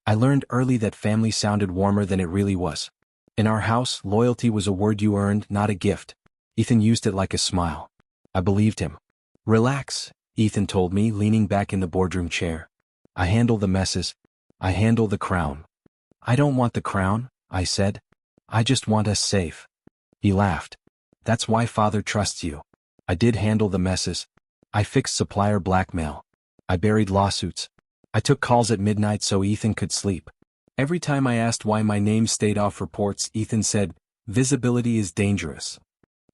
I learned early that family sounded warmer than it really was. In our house, loyalty was a word you earned, not a gift. Ethan used it like a smile. I believed him. Relax, Ethan told me, leaning back in the boardroom chair. I handle the messes. I handle the crown. I don't want the crown, I said. I just want us safe. He laughed. That's why Father trusts you. I did handle the messes. I fixed supplier blackmail. I buried lawsuits. I took calls at midnight so Ethan could sleep. Every time I asked why my name stayed off reports, Ethan said, visibility is dangerous.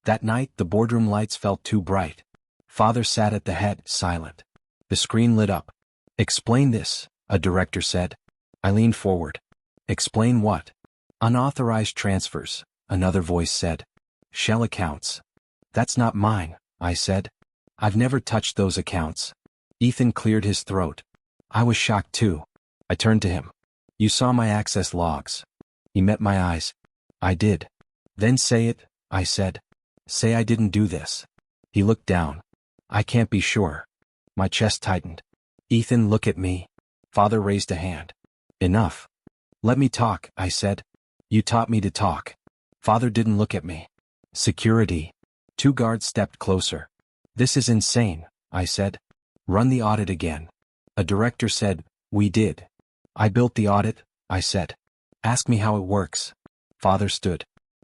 That night, the boardroom lights felt too bright. Father sat at the head, silent. The screen lit up. Explain this, a director said. I leaned forward. Explain what? Unauthorized transfers, another voice said. Shell accounts. That's not mine, I said. I've never touched those accounts. Ethan cleared his throat. I was shocked too. I turned to him. You saw my access logs. He met my eyes. I did. Then say it, I said. Say I didn't do this. He looked down. I can't be sure. My chest tightened. Ethan, look at me. Father raised a hand. Enough. Let me talk, I said. You taught me to talk. Father didn't look at me. Security. 2 guards stepped closer. This is insane, I said. Run the audit again. A director said, we did. I built the audit, I said. Ask me how it works. Father stood.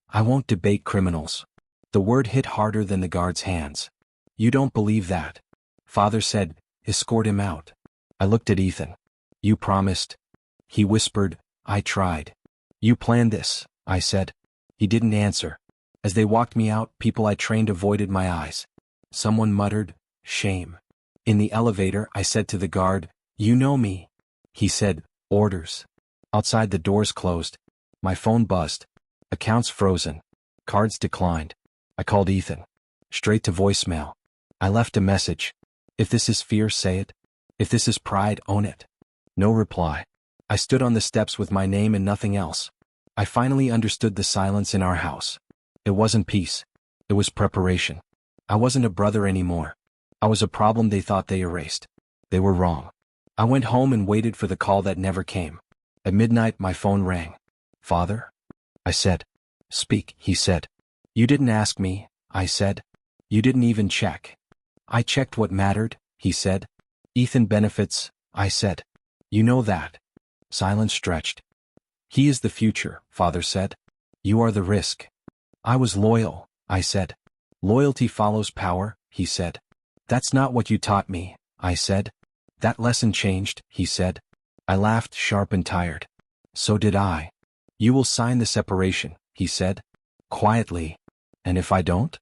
I won't debate criminals. The word hit harder than the guard's hands. You don't believe that. Father said, escort him out. I looked at Ethan. You promised. He whispered, I tried. You planned this, I said. He didn't answer. As they walked me out, people I trained avoided my eyes. Someone muttered, shame. In the elevator, I said to the guard, you know me. He said, orders. Outside, the doors closed. My phone buzzed. Accounts frozen. Cards declined. I called Ethan. Straight to voicemail. I left a message. If this is fear, say it. If this is pride, own it. No reply. I stood on the steps with my name and nothing else. I finally understood the silence in our house. It wasn't peace. It was preparation. I wasn't a brother anymore. I was a problem they thought they erased. They were wrong. I went home and waited for the call that never came. At midnight, my phone rang. Father? I said. Speak, he said. You didn't ask me, I said. You didn't even check. I checked what mattered, he said. Ethan benefits, I said. You know that. Silence stretched. He is the future, Father said. You are the risk. I was loyal, I said. Loyalty follows power, he said. That's not what you taught me, I said. That lesson changed, he said. I laughed, sharp and tired. So did I. You will sign the separation, he said. Quietly. And if I don't?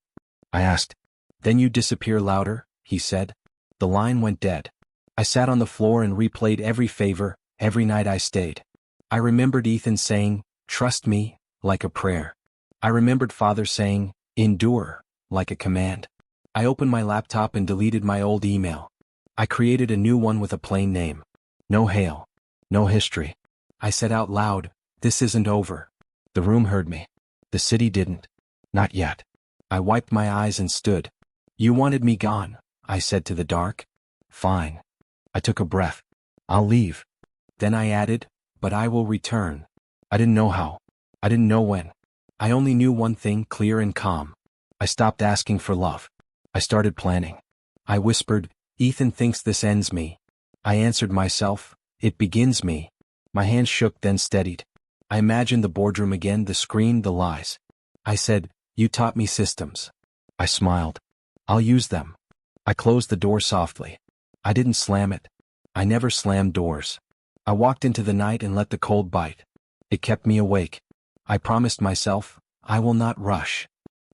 I asked. Then you disappear louder, he said. The line went dead. I sat on the floor and replayed every favor, every night I stayed. I remembered Ethan saying, trust me, like a prayer. I remembered Father saying, endure, like a command. I opened my laptop and deleted my old email. I created a new one with a plain name. No hail. No history. I said out loud, this isn't over. The room heard me. The city didn't. Not yet. I wiped my eyes and stood. You wanted me gone, I said to the dark. Fine. I took a breath. I'll leave. Then I added, but I will return. I didn't know how. I didn't know when. I only knew one thing, clear and calm. I stopped asking for love. I started planning. I whispered, Ethan thinks this ends me. I answered myself, it begins me. My hands shook, then steadied. I imagined the boardroom again, the screen, the lies. I said, you taught me systems. I smiled. I'll use them. I closed the door softly. I didn't slam it. I never slammed doors. I walked into the night and let the cold bite. It kept me awake. I promised myself, I will not rush.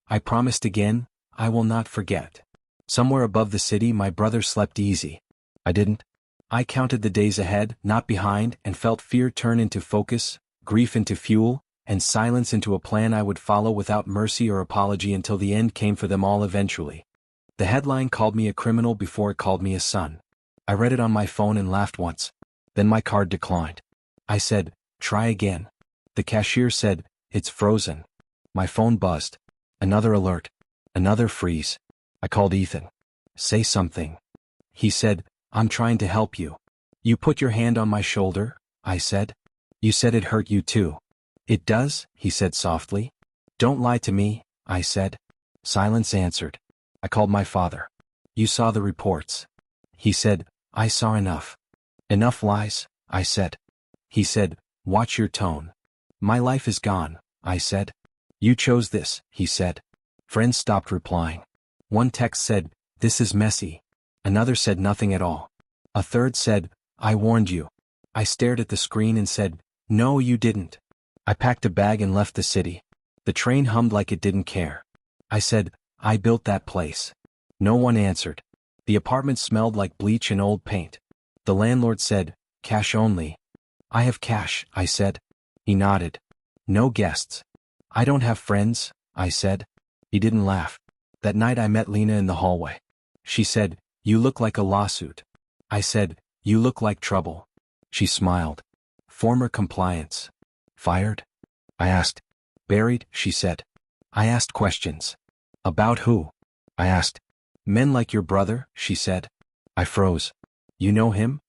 I promised again, I will not forget. Somewhere above the city, my brother slept easy. I didn't. I counted the days ahead, not behind, and felt fear turn into focus, grief into fuel, and silence into a plan I would follow without mercy or apology until the end came for them all eventually. The headline called me a criminal before it called me a son. I read it on my phone and laughed once. Then my card declined. I said, try again. The cashier said, it's frozen. My phone buzzed. Another alert. Another freeze. I called Ethan. Say something. He said, I'm trying to help you. You put your hand on my shoulder, I said. You said it hurt you too. It does, he said softly. Don't lie to me, I said. Silence answered. I called my father. You saw the reports. He said, I saw enough. Enough lies, I said. He said, watch your tone. My life is gone, I said. You chose this, he said. Friends stopped replying. One text said, this is messy. Another said nothing at all. A third said, I warned you. I stared at the screen and said, no, you didn't. I packed a bag and left the city. The train hummed like it didn't care. I said, I built that place. No one answered. The apartment smelled like bleach and old paint. The landlord said, cash only. I have cash, I said. He nodded. No guests. I don't have friends, I said. He didn't laugh. That night I met Lena in the hallway. She said, you look like a lawsuit. I said, you look like trouble. She smiled. Former compliance. Fired? I asked. Buried, she said. I asked questions. About who? I asked. Men like your brother, she said. I froze. You know him?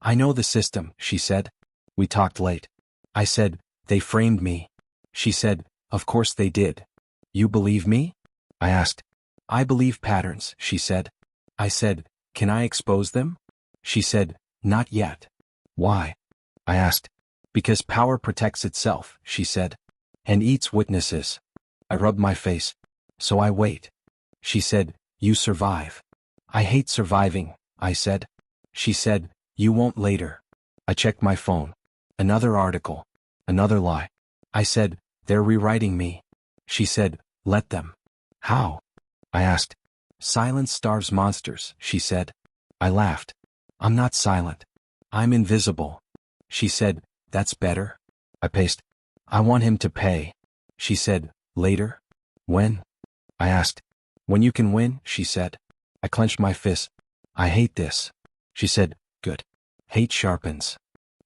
I know the system, she said. We talked late. I said, they framed me. She said, of course they did. You believe me? I asked. I believe patterns, she said. I said, can I expose them? She said, not yet. Why? I asked. Because power protects itself, she said. And eats witnesses. I rubbed my face. So I wait. She said, you survive. I hate surviving, I said. She said, you won't later. I checked my phone. Another article. Another lie. I said, they're rewriting me. She said, let them. How? I asked. Silence starves monsters, she said. I laughed. I'm not silent. I'm invisible. She said, that's better. I paced. I want him to pay. She said, later? When? I asked. When you can win, she said. I clenched my fist. I hate this. She said, good. Hate sharpens.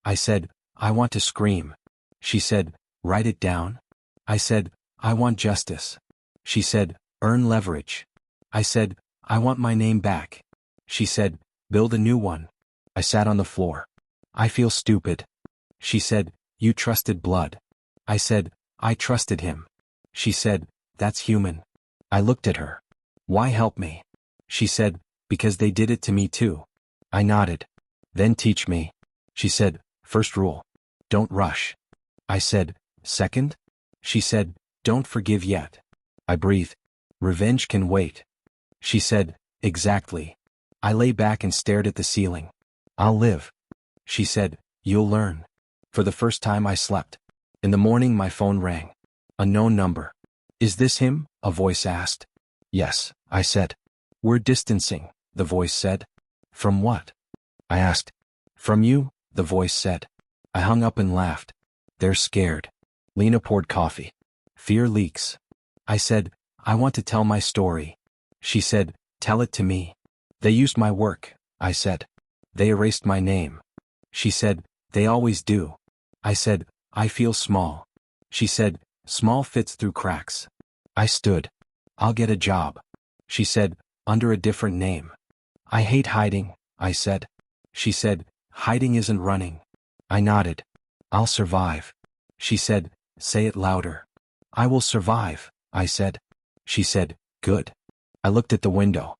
I said, I want to scream. She said, write it down. I said, I want justice. She said, earn leverage. I said, I want my name back. She said, build a new one. I sat on the floor. I feel stupid. She said, you trusted blood. I said, I trusted him. She said, that's human. I looked at her. Why help me? She said, because they did it to me too. I nodded. Then teach me. She said, first rule. Don't rush. I said, second? She said, don't forgive yet. I breathed. Revenge can wait. She said, exactly. I lay back and stared at the ceiling. I'll live. She said, you'll learn. For the first time I slept. In the morning my phone rang. A known number. Is this him? A voice asked. Yes, I said. We're distancing, the voice said. From what? I asked. From you, the voice said. I hung up and laughed. They're scared. Lena poured coffee. Fear leaks. I said, I want to tell my story. She said, tell it to me. They used my work, I said. They erased my name. She said, they always do. I said, I feel small. She said, small fits through cracks. I stood. I'll get a job. She said, under a different name. I hate hiding, I said. She said, hiding isn't running. I nodded. I'll survive. She said, say it louder. I will survive, I said. She said, good. I looked at the window.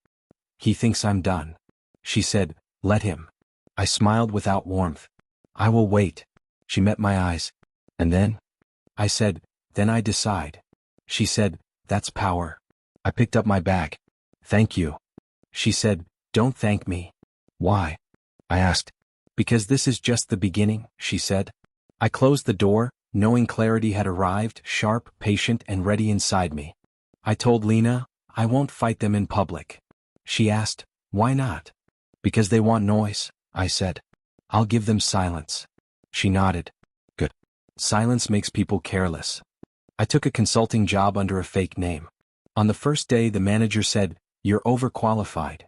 He thinks I'm done. She said, let him. I smiled without warmth. I will wait. She met my eyes. And then? I said, then I decide. She said, that's power. I picked up my bag. Thank you. She said, don't thank me. Why? I asked. Because this is just the beginning, she said. I closed the door, knowing clarity had arrived, sharp, patient, and ready inside me. I told Lena, I won't fight them in public. She asked, why not? Because they want noise, I said. I'll give them silence. She nodded. Good. Silence makes people careless. I took a consulting job under a fake name. On the first day the manager said, you're overqualified.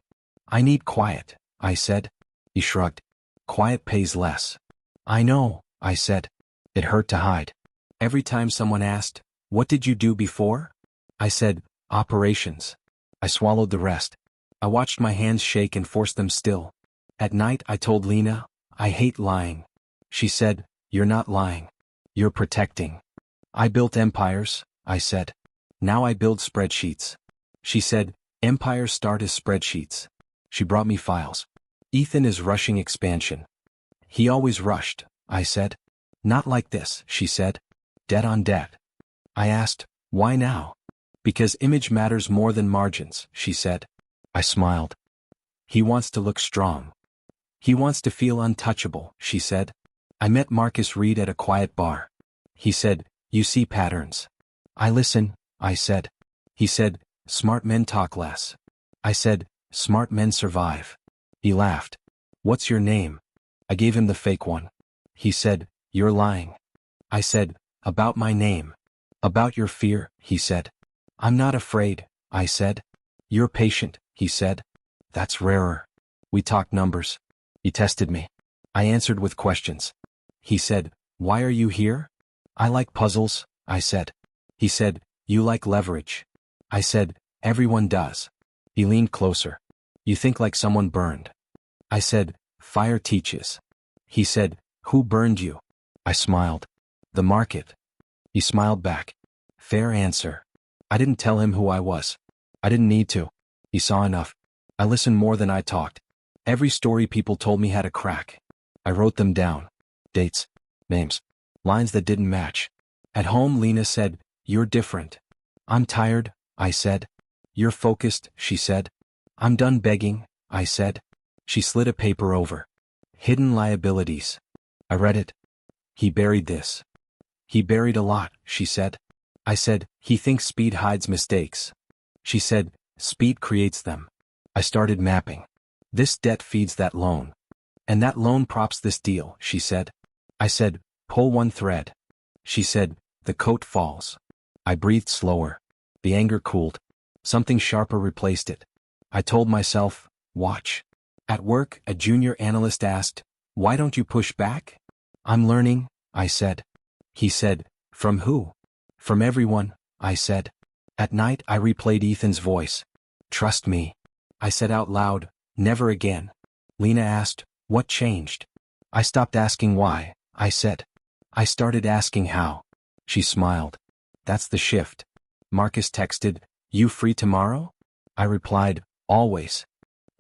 I need quiet, I said. He shrugged. Quiet pays less. I know, I said. It hurt to hide. Every time someone asked, what did you do before? I said, operations. I swallowed the rest. I watched my hands shake and forced them still. At night I told Lena, I hate lying. She said, You're not lying. You're protecting. I built empires, I said. Now I build spreadsheets. She said, empires start as spreadsheets. She brought me files. Ethan is rushing expansion. He always rushed, I said. Not like this, she said. Debt on debt. I asked, why now? Because image matters more than margins, she said. I smiled. He wants to look strong. He wants to feel untouchable, she said. I met Marcus Reed at a quiet bar. He said, you see patterns. I listen, I said. He said, smart men talk less. I said, smart men survive. He laughed. What's your name? I gave him the fake one. He said, you're lying. I said, about my name. About your fear, he said. I'm not afraid, I said. You're patient, he said. That's rarer. We talked numbers. He tested me. I answered with questions. He said, why are you here? I like puzzles, I said. He said, you like leverage. I said, everyone does. He leaned closer. You think like someone burned. I said, fire teaches. He said, who burned you? I smiled. The market. He smiled back. Fair answer. I didn't tell him who I was. I didn't need to. He saw enough. I listened more than I talked. Every story people told me had a crack. I wrote them down. Dates. Names. Lines that didn't match. At home, Lena said, you're different. I'm tired, I said. You're focused, she said. I'm done begging, I said. She slid a paper over. Hidden liabilities. I read it. He buried this. He buried a lot, she said. I said, he thinks speed hides mistakes. She said, speed creates them. I started mapping. This debt feeds that loan. And that loan props this deal, she said. I said, pull one thread. She said, the coat falls. I breathed slower. The anger cooled. Something sharper replaced it. I told myself, watch. At work, a junior analyst asked, why don't you push back? I'm learning, I said. He said, from who? From everyone, I said. At night, I replayed Ethan's voice. Trust me. I said out loud, never again. Lena asked, what changed? I stopped asking why, I said. I started asking how. She smiled. That's the shift. Marcus texted, you free tomorrow? I replied, always.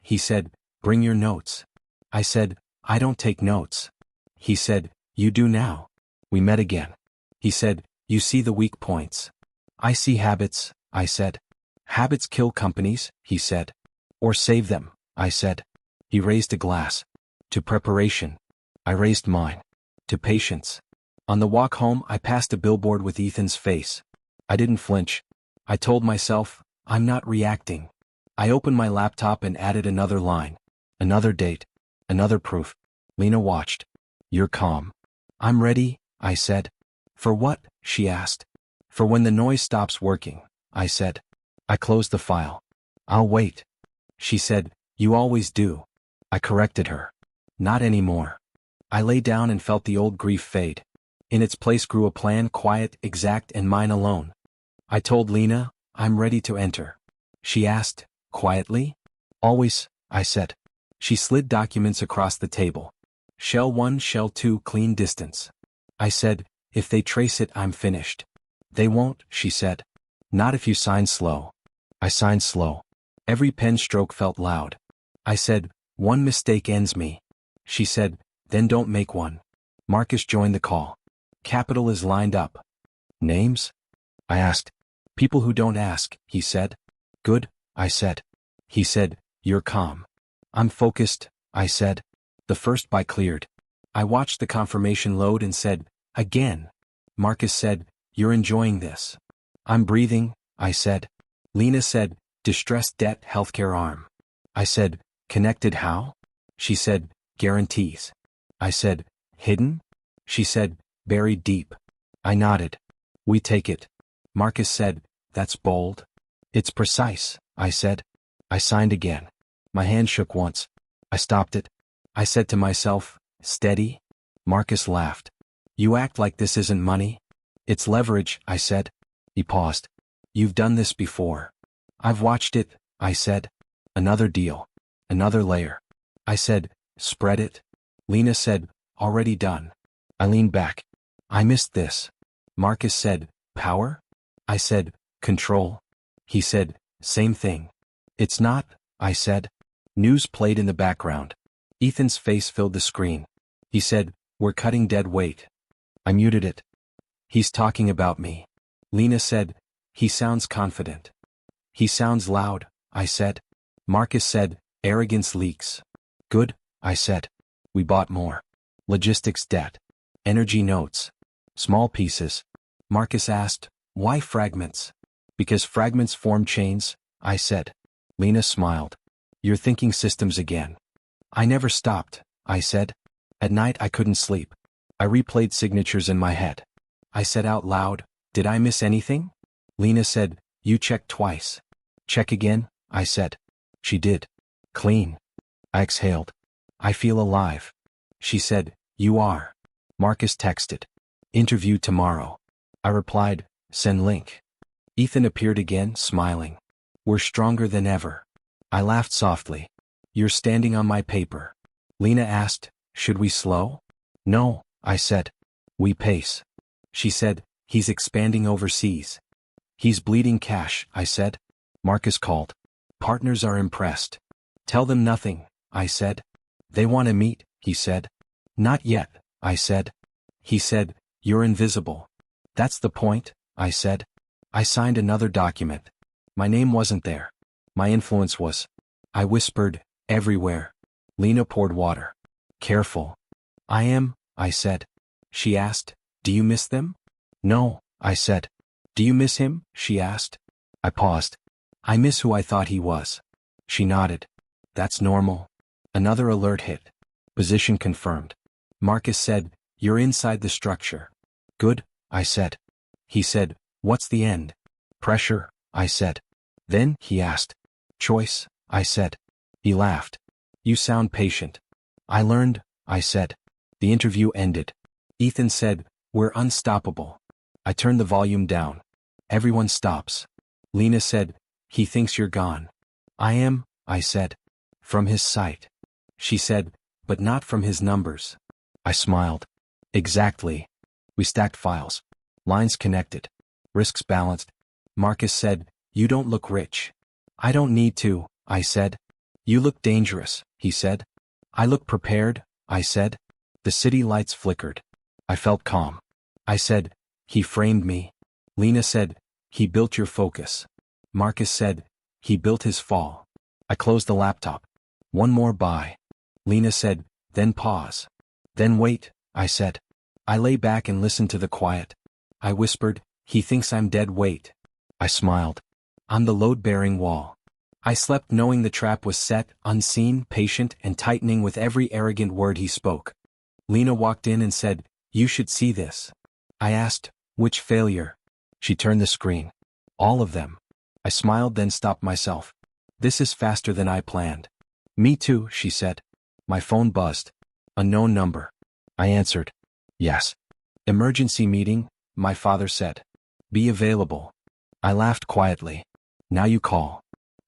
He said, bring your notes. I said, I don't take notes. He said, you do now. We met again. He said, you see the weak points. I see habits, I said. Habits kill companies, he said. Or save them, I said. He raised a glass. To preparation. I raised mine. To patience. On the walk home, I passed a billboard with Ethan's face. I didn't flinch. I told myself, I'm not reacting. I opened my laptop and added another line. Another date. Another proof. Lena watched. You're calm. I'm ready, I said. For what? She asked. For when the noise stops working, I said. I closed the file. I'll wait. She said, you always do. I corrected her. Not anymore. I lay down and felt the old grief fade. In its place grew a plan, quiet, exact, and mine alone. I told Lena, I'm ready to enter. She asked, quietly? Always, I said. She slid documents across the table. Shell 1, Shell 2, clean distance. I said, if they trace it, I'm finished. They won't, she said. Not if you sign slow. I signed slow. Every pen stroke felt loud. I said, one mistake ends me. She said, then don't make one. Marcus joined the call. Capital is lined up. Names? I asked. People who don't ask, he said. Good, I said. He said, you're calm. I'm focused, I said. The first buy cleared. I watched the confirmation load and said, again. Marcus said, you're enjoying this. I'm breathing, I said. Lena said, distressed debt healthcare arm. I said, connected how? She said, guarantees. I said, hidden? She said, buried deep. I nodded. We take it. Marcus said, that's bold. It's precise, I said. I signed again. My hand shook once. I stopped it. I said to myself, steady. Marcus laughed. You act like this isn't money. It's leverage, I said. He paused. You've done this before. I've watched it, I said. Another deal. Another layer. I said, spread it. Lena said, already done. I leaned back. I missed this. Marcus said, power? I said, control. He said, same thing. It's not, I said. News played in the background. Ethan's face filled the screen. He said, we're cutting dead weight. I muted it. He's talking about me. Lena said, he sounds confident. He sounds loud, I said. Marcus said, arrogance leaks. Good, I said. We bought more. Logistics debt. Energy notes. Small pieces. Marcus asked, why fragments? Because fragments form chains, I said. Lena smiled. You're thinking systems again. I never stopped, I said. At night I couldn't sleep. I replayed signatures in my head. I said out loud, did I miss anything? Lena said, you checked twice. Check again, I said. She did. Clean. I exhaled. I feel alive. She said, you are. Marcus texted. Interview tomorrow. I replied, send link. Ethan appeared again, smiling. We're stronger than ever. I laughed softly. You're standing on my paper. Lena asked, should we slow? No, I said. We pace. She said, he's expanding overseas. He's bleeding cash, I said. Marcus called. Partners are impressed. Tell them nothing, I said. They want to meet, he said. Not yet, I said. He said, you're invisible. That's the point, I said. I signed another document. My name wasn't there. My influence was. I whispered, everywhere. Lena poured water. Careful. I am, I said. She asked, do you miss them? No, I said. Do you miss him? She asked. I paused. I miss who I thought he was. She nodded. That's normal. Another alert hit. Position confirmed. Marcus said, you're inside the structure. Good, I said. He said, what's the end? Pressure, I said. Then, he asked. Choice, I said. He laughed. You sound patient. I learned, I said. The interview ended. Ethan said, we're unstoppable. I turned the volume down. Everyone stops. Lena said, he thinks you're gone. I am, I said. From his sight. She said, but not from his numbers. I smiled. Exactly. We stacked files. Lines connected. Risks balanced. Marcus said, you don't look rich. I don't need to, I said. You look dangerous, he said. I look prepared, I said. The city lights flickered. I felt calm. I said, he framed me. Lena said, he built your focus. Marcus said, he built his fall. I closed the laptop. One more buy. Lena said, then pause. Then wait, I said. I lay back and listened to the quiet. I whispered, he thinks I'm dead weight. I smiled. I'm the load-bearing wall. I slept knowing the trap was set, unseen, patient, and tightening with every arrogant word he spoke. Lena walked in and said, you should see this. I asked, which failure? She turned the screen. All of them. I smiled then stopped myself. This is faster than I planned. Me too, she said. My phone buzzed. Unknown number. I answered. Yes. Emergency meeting, my father said. Be available. I laughed quietly. Now you call.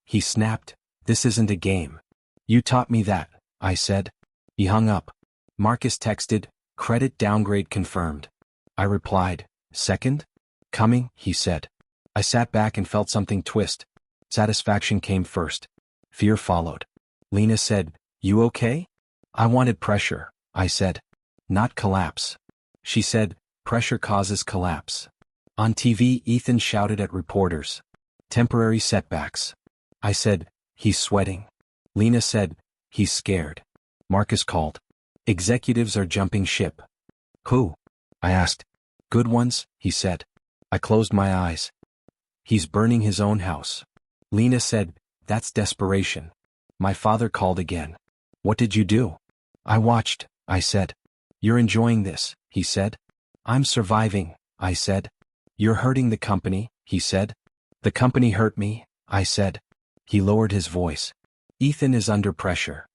He snapped, this isn't a game. You taught me that, I said. He hung up. Marcus texted, credit downgrade confirmed. I replied, second? Coming, he said. I sat back and felt something twist. Satisfaction came first. Fear followed. Lena said, you okay? I wanted pressure, I said. Not collapse. She said, pressure causes collapse. On TV, Ethan shouted at reporters. Temporary setbacks. I said, he's sweating. Lena said, he's scared. Marcus called. Executives are jumping ship. Who? I asked. Good ones, he said. I closed my eyes. He's burning his own house. Lena said, that's desperation. My father called again. What did you do? I watched, I said. You're enjoying this, he said. I'm surviving, I said. You're hurting the company, he said. The company hurt me, I said. He lowered his voice. Ethan is under pressure.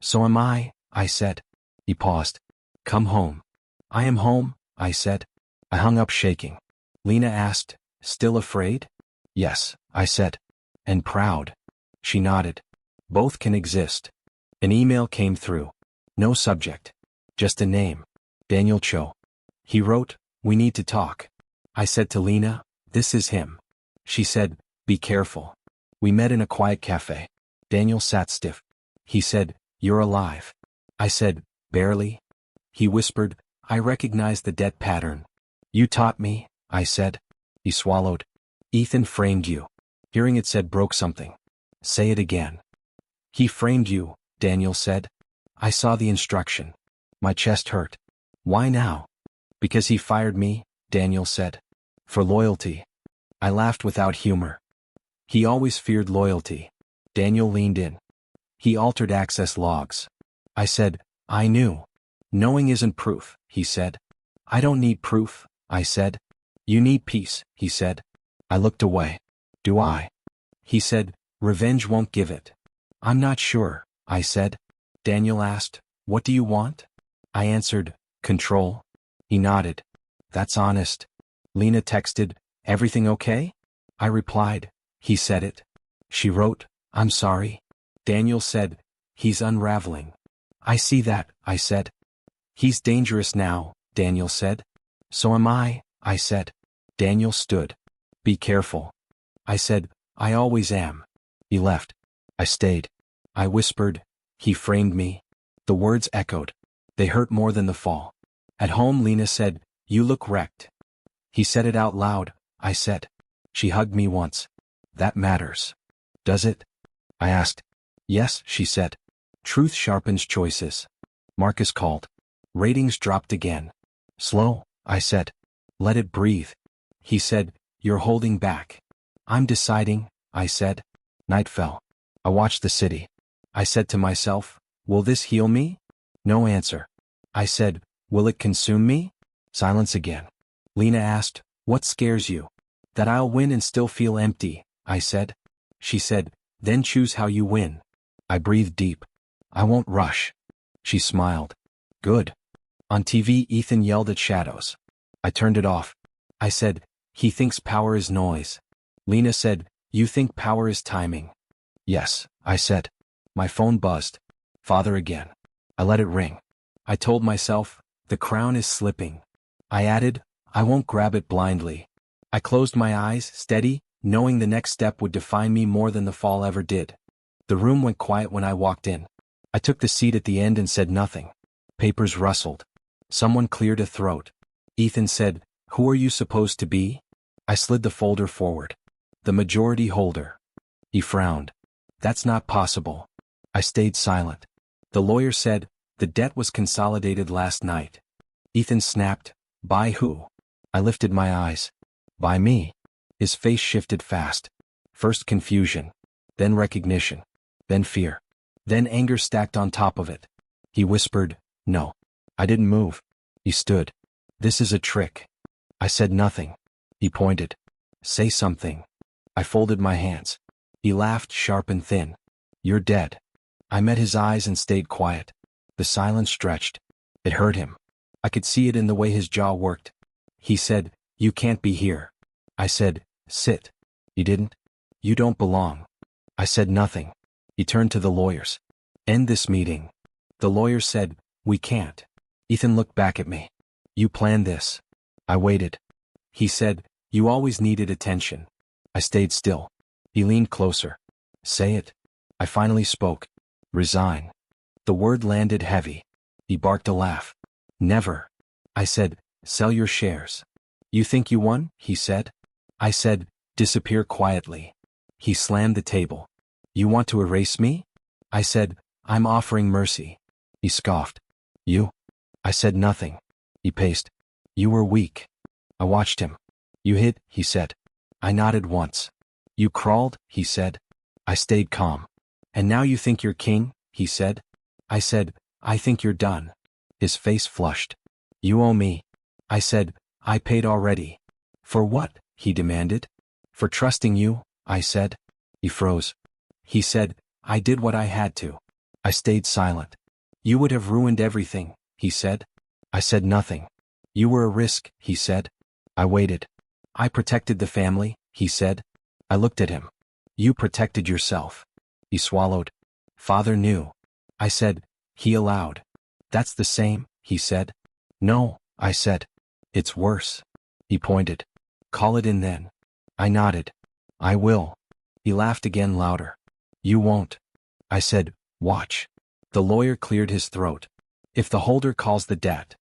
So am I said. He paused. Come home. I am home, I said. I hung up shaking. Lena asked, still afraid? Yes, I said. And proud. She nodded. Both can exist. An email came through. No subject. Just a name. Daniel Cho. He wrote, "We need to talk." I said to Lena, "This is him." She said, "Be careful." We met in a quiet cafe. Daniel sat stiff. He said, "You're alive." I said, "Barely." He whispered, "I recognize the debt pattern." "You taught me," I said. He swallowed. "Ethan framed you." Hearing it said broke something. "Say it again." "He framed you," Daniel said. I saw the instruction. My chest hurt. "Why now?" "Because he fired me," Daniel said. "For loyalty." I laughed without humor. "He always feared loyalty." Daniel leaned in. "He altered access logs." I said, "I knew." "Knowing isn't proof," he said. "I don't need proof," I said. "You need peace," he said. I looked away. "Do I?" He said, "Revenge won't give it." "I'm not sure," I said. Daniel asked, "What do you want?" I answered, "Control." He nodded. "That's honest." Lena texted, "Everything okay?" I replied, "He said it." She wrote, "I'm sorry." Daniel said, "He's unraveling." "I see that," I said. "He's dangerous now," Daniel said. "So am I," I said. Daniel stood. "Be careful." I said, "I always am." He left. I stayed. I whispered, "He framed me." The words echoed. They hurt more than the fall. At home Lena said, "You look wrecked." "He said it out loud," I said. She hugged me once. "That matters." "Does it?" I asked. "Yes," she said. "Truth sharpens choices." Marcus called. Ratings dropped again. "Slow," I said. "Let it breathe." He said, "You're holding back." "I'm deciding," I said. Night fell. I watched the city. I said to myself, "Will this heal me?" No answer. I said, "Will it consume me?" Silence again. Lena asked, "What scares you?" "That I'll win and still feel empty," I said. She said, "Then choose how you win." I breathed deep. "I won't rush." She smiled. "Good." On TV, Ethan yelled at shadows. I turned it off. I said, "He thinks power is noise." Lena said, "You think power is timing." "Yes," I said. My phone buzzed. Father again. I let it ring. I told myself, the crown is slipping. I added, I won't grab it blindly. I closed my eyes, steady, knowing the next step would define me more than the fall ever did. The room went quiet when I walked in. I took the seat at the end and said nothing. Papers rustled. Someone cleared a throat. Ethan said, "Who are you supposed to be?" I slid the folder forward. "The majority holder." He frowned. "That's not possible." I stayed silent. The lawyer said, "The debt was consolidated last night." Ethan snapped, "By who?" I lifted my eyes. "By me." His face shifted fast. First confusion. Then recognition. Then fear. Then anger stacked on top of it. He whispered, "No." I didn't move. He stood. "This is a trick." I said nothing. He pointed. "Say something." I folded my hands. He laughed sharp and thin. "You're dead." I met his eyes and stayed quiet. The silence stretched. It hurt him. I could see it in the way his jaw worked. He said, "You can't be here." I said, "Sit." He didn't. "You don't belong." I said nothing. He turned to the lawyers. "End this meeting." The lawyers said, "We can't." Ethan looked back at me. "You planned this." I waited. He said, "You always needed attention." I stayed still. He leaned closer. "Say it." I finally spoke. "Resign." The word landed heavy. He barked a laugh. "Never." I said, "Sell your shares." "You think you won?" he said. I said, "Disappear quietly." He slammed the table. "You want to erase me?" I said, "I'm offering mercy." He scoffed. "You?" I said nothing. He paced. "You were weak." I watched him. "You hit," he said. I nodded once. "You crawled," he said. I stayed calm. "And now you think you're king?" he said. I said, "I think you're done." His face flushed. "You owe me." I said, "I paid already." "For what?" he demanded. "For trusting you," I said. He froze. He said, "I did what I had to." I stayed silent. "You would have ruined everything," he said. I said nothing. "You were a risk," he said. I waited. "I protected the family," he said. I looked at him. "You protected yourself." He swallowed. "Father knew." I said, "He allowed." "That's the same," he said. "No," I said. It's worse. He pointed. Call it in then. I nodded. I will. He laughed again louder. You won't. I said, watch. The lawyer cleared his throat. If the holder calls the debt.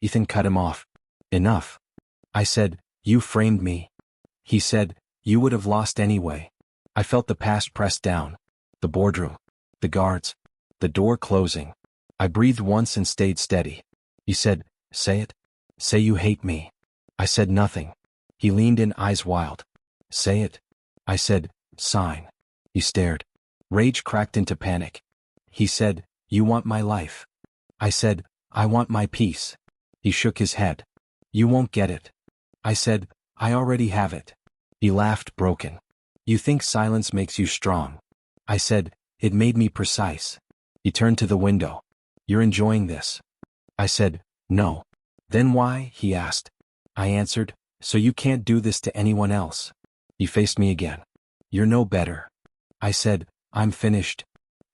Ethan cut him off. Enough. I said, you framed me. He said, you would have lost anyway. I felt the past press down. The boardroom. The guards. The door closing. I breathed once and stayed steady. He said, say it. Say you hate me. I said nothing. He leaned in, eyes wild. Say it. I said, sign. He stared. Rage cracked into panic. He said, you want my life. I said, I want my peace. He shook his head. You won't get it. I said, I already have it. He laughed, broken. You think silence makes you strong. I said, it made me precise. He turned to the window. You're enjoying this. I said, no. Then why? He asked. I answered, so you can't do this to anyone else. He faced me again. You're no better. I said, I'm finished.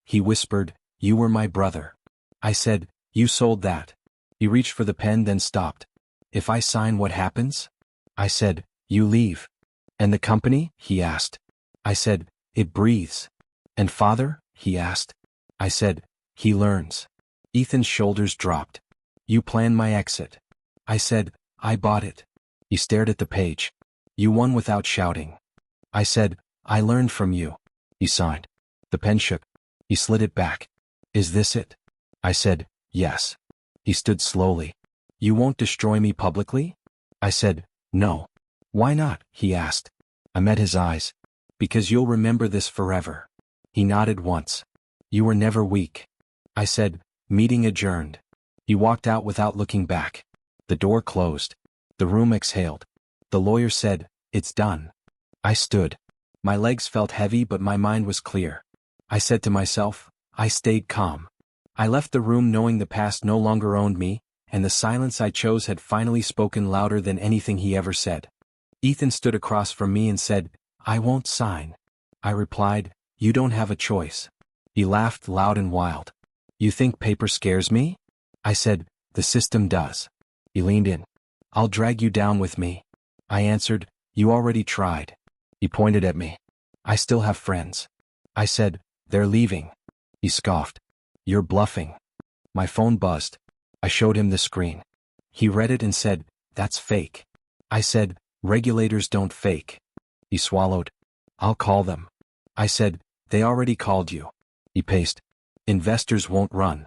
He whispered, you were my brother. I said, you sold that. He reached for the pen, then stopped. If I sign, what happens? I said, you leave. And the company? He asked. I said, it breathes. And father? He asked. I said, he learns. Ethan's shoulders dropped. You planned my exit. I said, I bought it. He stared at the page. You won without shouting. I said, I learned from you. He signed. The pen shook. He slid it back. Is this it? I said, yes. He stood slowly. You won't destroy me publicly? I said, no. Why not? He asked. I met his eyes. Because you'll remember this forever. He nodded once. You were never weak. I said, meeting adjourned. He walked out without looking back. The door closed. The room exhaled. The lawyer said, it's done. I stood. My legs felt heavy, but my mind was clear. I said to myself, I stayed calm. I left the room knowing the past no longer owned me, and the silence I chose had finally spoken louder than anything he ever said. Ethan stood across from me and said, I won't sign. I replied, you don't have a choice. He laughed loud and wild. You think paper scares me? I said, the system does. He leaned in. I'll drag you down with me. I answered, you already tried. He pointed at me. I still have friends. I said, they're leaving. He scoffed. You're bluffing. My phone buzzed. I showed him the screen. He read it and said, that's fake. I said, regulators don't fake. He swallowed. I'll call them. I said, they already called you. He paced. Investors won't run.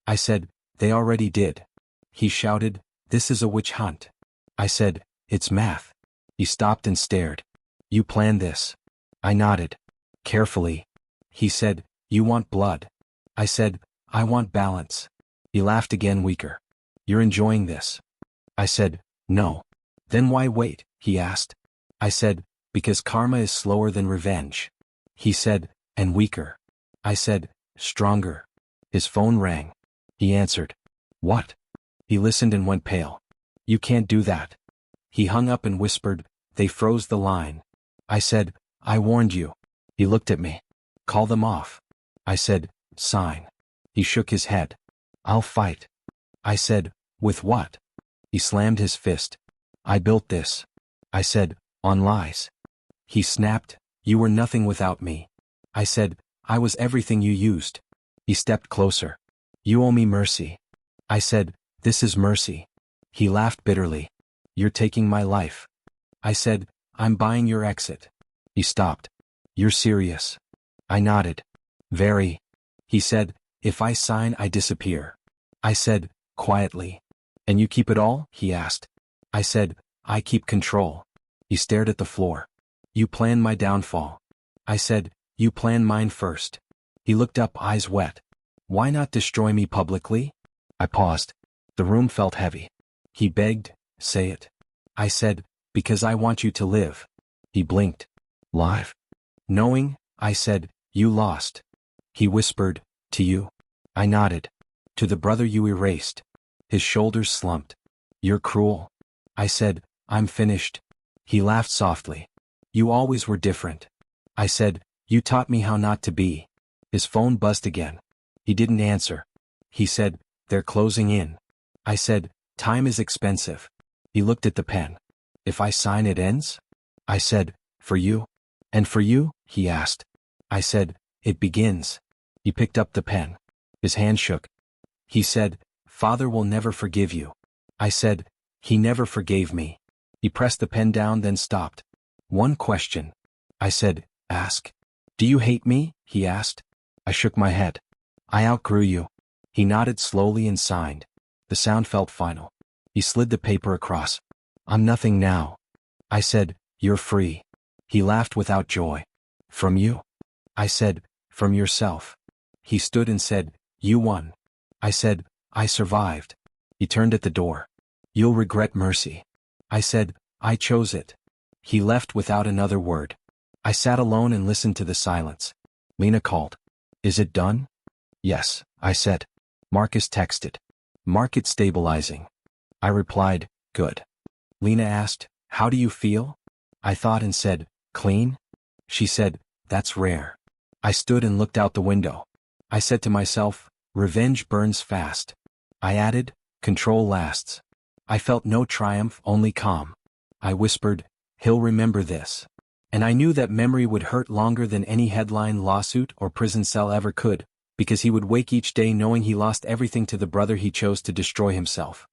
I said, they already did. He shouted, this is a witch hunt. I said, it's math. He stopped and stared. You planned this. I nodded. Carefully. He said, you want blood. I said, I want balance. He laughed again, weaker. You're enjoying this. I said, no. Then why wait? He asked. I said, because karma is slower than revenge. He said, and weaker. I said, stronger. His phone rang. He answered. What? He listened and went pale. You can't do that. He hung up and whispered, they froze the line. I said, I warned you. He looked at me. Call them off. I said, sign. He shook his head. I'll fight. I said, with what? He slammed his fist. I built this. I said, on lies. He snapped, you were nothing without me. I said, I was everything you used. He stepped closer. You owe me mercy. I said, this is mercy. He laughed bitterly. You're taking my life. I said, I'm buying your exit. He stopped. You're serious. I nodded. Very. He said, if I sign, I disappear. I said, quietly. And you keep it all? He asked. I said, I keep control. He stared at the floor. You plan my downfall. I said, you plan mine first. He looked up, eyes wet. Why not destroy me publicly? I paused. The room felt heavy. He begged, say it. I said, because I want you to live. He blinked. Live? Knowing, I said, you lost. He whispered, to you. I nodded. To the brother you erased. His shoulders slumped. You're cruel. I said, I'm finished. He laughed softly. You always were different. I said, you taught me how not to be. His phone buzzed again. He didn't answer. He said, they're closing in. I said, time is expensive. He looked at the pen. If I sign it ends? I said, for you. And for you? He asked. I said, it begins. He picked up the pen. His hand shook. He said, Father will never forgive you. I said, he never forgave me. He pressed the pen down, then stopped. One question. I said, ask. Do you hate me? He asked. I shook my head. I outgrew you. He nodded slowly and signed. The sound felt final. He slid the paper across. I'm nothing now. I said, you're free. He laughed without joy. From you? I said, from yourself. He stood and said, you won. I said, I survived. He turned at the door. You'll regret mercy. I said, I chose it. He left without another word. I sat alone and listened to the silence. Lena called. Is it done? Yes, I said. Marcus texted. Market stabilizing. I replied, good. Lena asked, how do you feel? I thought and said, clean? She said, that's rare. I stood and looked out the window. I said to myself, revenge burns fast. I added, control lasts. I felt no triumph, only calm. I whispered, he'll remember this. And I knew that memory would hurt longer than any headline lawsuit or prison cell ever could, because he would wake each day knowing he lost everything to the brother he chose to destroy himself.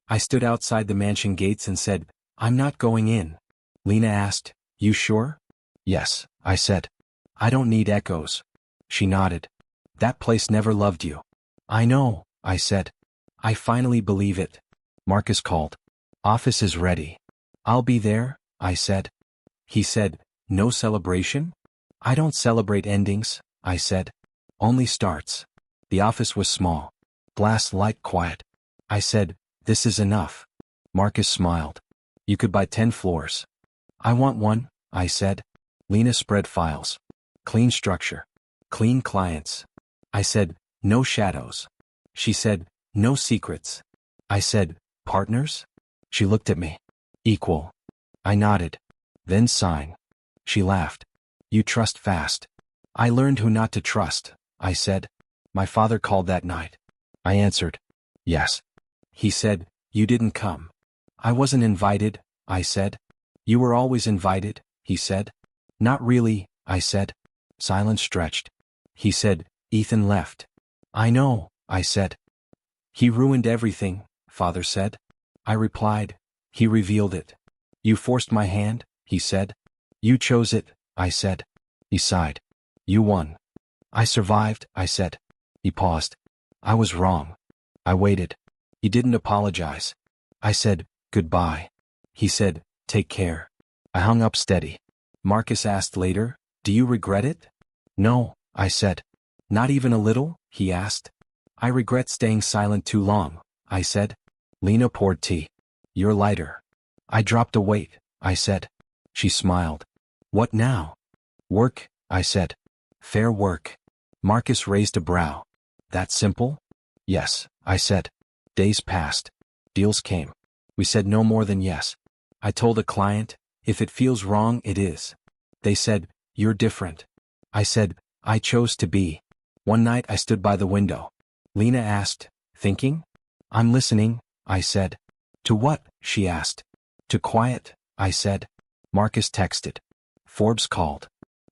I stood outside the mansion gates and said, I'm not going in. Lena asked, you sure? Yes, I said. I don't need echoes. She nodded. That place never loved you. I know, I said. I finally believe it. Marcus called. Office is ready. I'll be there, I said. He said, no celebration? I don't celebrate endings, I said. Only starts. The office was small. Glass light quiet. I said, this is enough. Marcus smiled. You could buy 10 floors. I want one, I said. Lena spread files. Clean structure. Clean clients. I said, no shadows. She said, no secrets. I said, partners? She looked at me. Equal. I nodded. Then sign. She laughed. You trust fast. I learned who not to trust, I said. My father called that night. I answered. Yes. He said, you didn't come. I wasn't invited, I said. You were always invited, he said. Not really, I said. Silence stretched. He said, Ethan left. I know, I said. He ruined everything, father said. I replied. He revealed it. You forced my hand, he said. You chose it, I said. He sighed. You won. I survived, I said. He paused. I was wrong. I waited. He didn't apologize. I said, goodbye. He said, take care. I hung up steady. Marcus asked later, do you regret it? No, I said. Not even a little, he asked. I regret staying silent too long, I said. Lena poured tea. You're lighter. I dropped a weight, I said. She smiled. What now? Work, I said. Fair work. Marcus raised a brow. That simple? Yes, I said. Days passed. Deals came. We said no more than yes. I told a client, if it feels wrong, it is. They said, you're different. I said, I chose to be. One night I stood by the window. Lena asked, thinking? I'm listening, I said. To what? She asked. To quiet, I said. Marcus texted. Forbes called.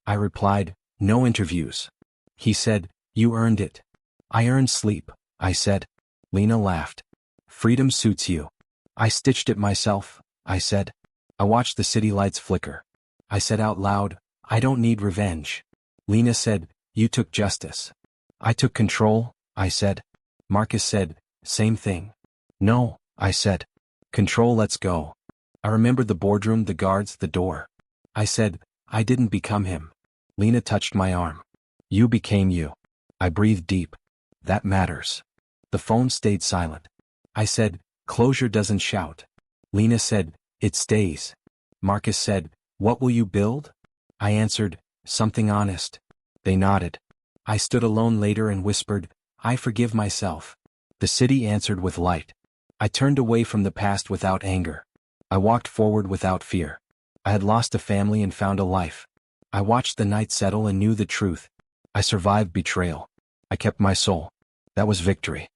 I replied, no interviews. He said, you earned it. I earned sleep, I said. Lena laughed. Freedom suits you. I stitched it myself, I said. I watched the city lights flicker. I said out loud, I don't need revenge. Lena said, you took justice. I took control, I said. Marcus said, same thing. No, I said. Control, let's go. I remembered the boardroom, the guards, the door. I said, I didn't become him. Lena touched my arm. You became you. I breathed deep. That matters. The phone stayed silent. I said, closure doesn't shout. Lena said, it stays. Marcus said, what will you build? I answered, something honest. They nodded. I stood alone later and whispered, I forgive myself. The city answered with light. I turned away from the past without anger. I walked forward without fear. I had lost a family and found a life. I watched the night settle and knew the truth. I survived betrayal. I kept my soul. That was victory.